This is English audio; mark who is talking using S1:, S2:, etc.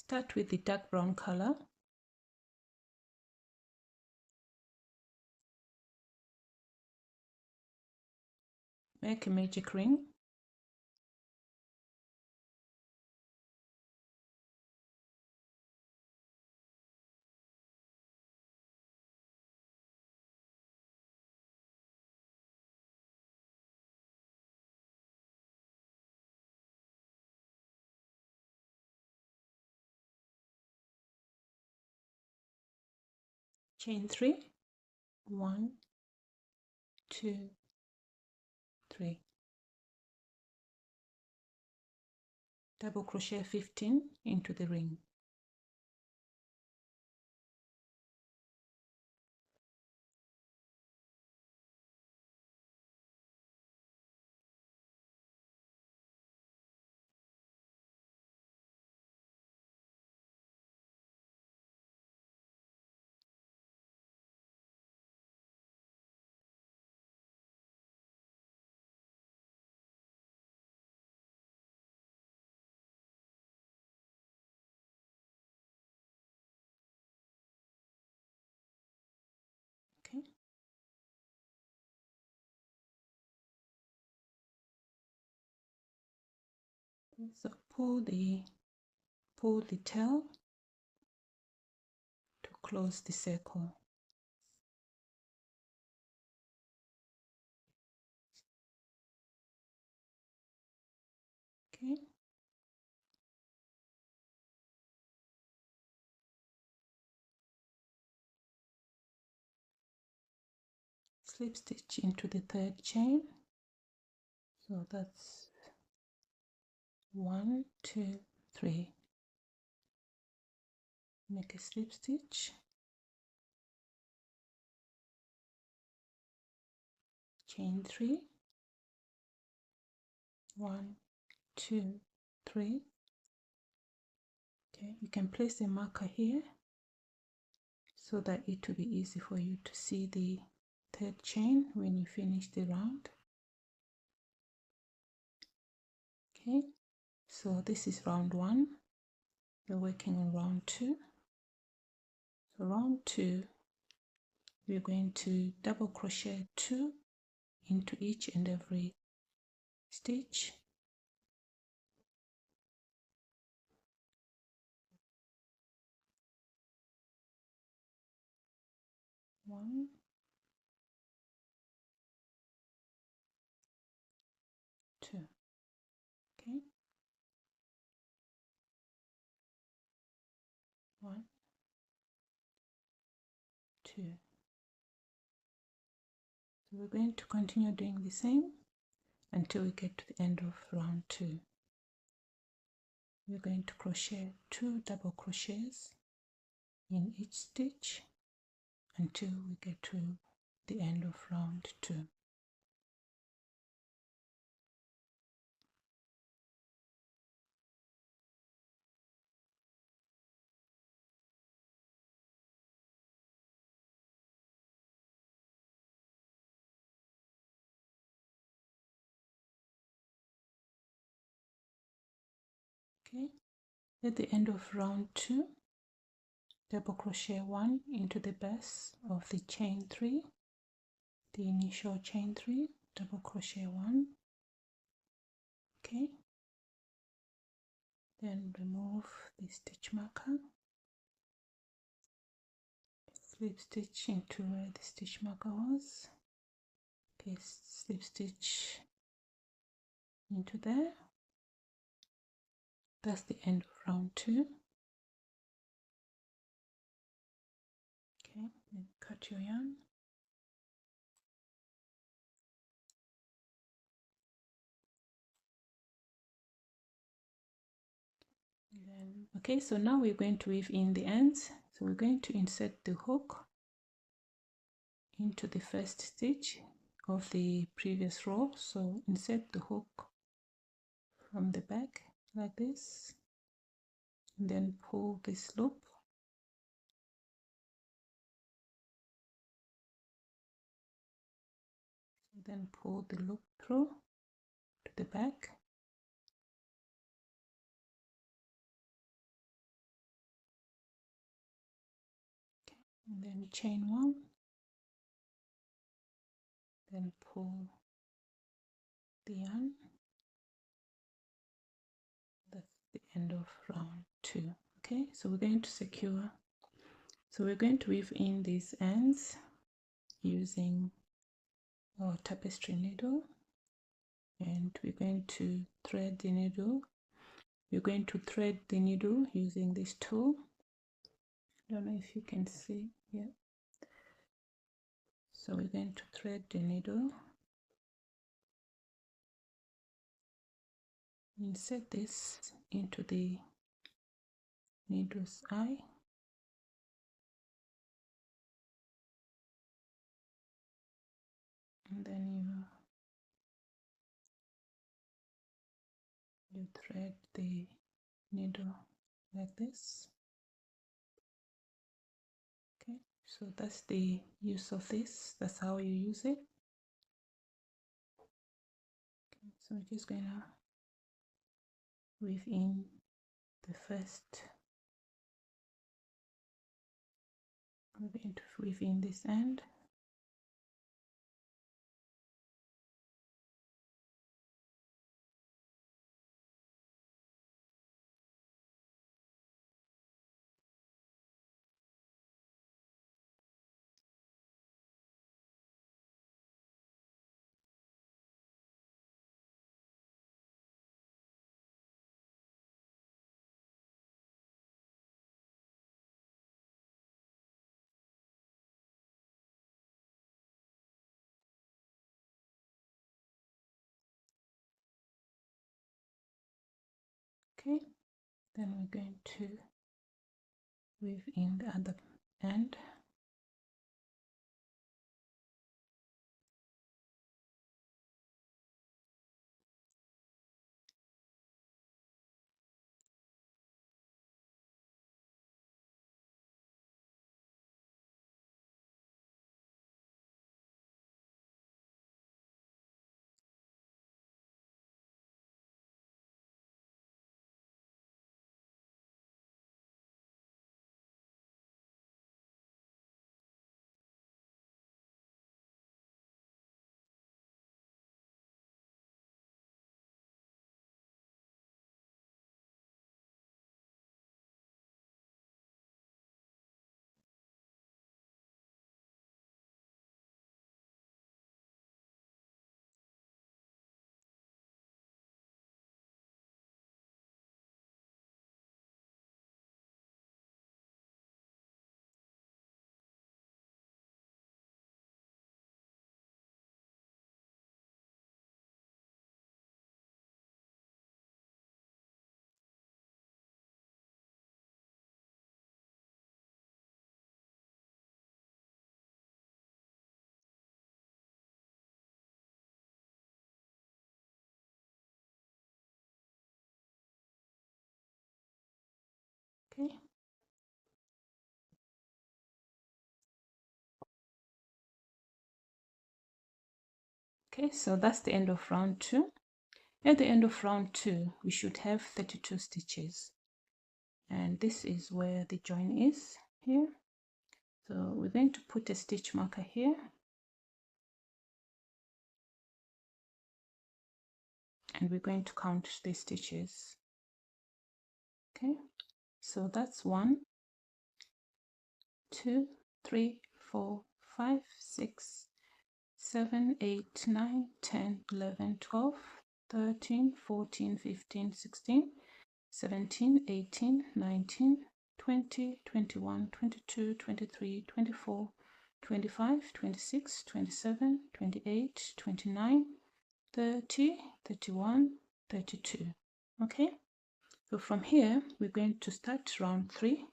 S1: Start with the dark brown color. Make a magic ring. Chain 3, 1, 2, 3. Double crochet 15 into the ring. Okay. So pull the tail to close the circle. Okay. Slip stitch into the third chain. So that's 1, 2, 3. Make a slip stitch. Chain 3. 1, 2, 3. Okay, you can place a marker here so that it will be easy for you to see the third chain when you finish the round. Okay, so this is round 1. We're working on round 2. So round 2, we're going to double crochet 2 into each and every stitch. One, two. Okay. 1, 2. So we're going to continue doing the same until we get to the end of round 2. We're going to crochet 2 double crochets in each stitch until we get to the end of round 2. Okay, at the end of round 2, double crochet 1 into the base of the chain 3, the initial chain 3, double crochet 1. Okay, then remove the stitch marker, slip stitch into where the stitch marker was. Okay, slip stitch into there. That's the end of round 2. Okay, then cut your yarn. Then, okay, so now we're going to weave in the ends. So we're going to insert the hook into the first stitch of the previous row. So insert the hook from the back like this, and then pull this loop. Then pull the loop through to the back. and then chain 1, then pull the yarn. That's the end of round 2. Okay, so we're going to secure, so we're going to weave in these ends using our tapestry needle, and we're going to thread the needle. We're going to thread the needle using this tool. I don't know if you can see. Yeah, so we're going to thread the needle, insert this into the needle's eye, and then you thread the needle like this. Okay, so that's the use of this. That's how you use it. Okay, so we're just gonna weave in the first. I'm going to weave in this end. Okay, then we're going to weave in the other end. Okay. Okay, so that's the end of round 2. At the end of round 2, we should have 32 stitches. And this is where the join is here. So we're going to put a stitch marker here. And we're going to count the stitches. Okay, so that's 1, 2, 3, 4, 5, 6, 7, 8, 9, 10, 11, 12, 13, 14, 15, 16, 17, 18, 19, 20, 21, 22, 23, 24, 25, 26, 27, 28, 29, 30, 31, 32. Okay, so from here we're going to start round 3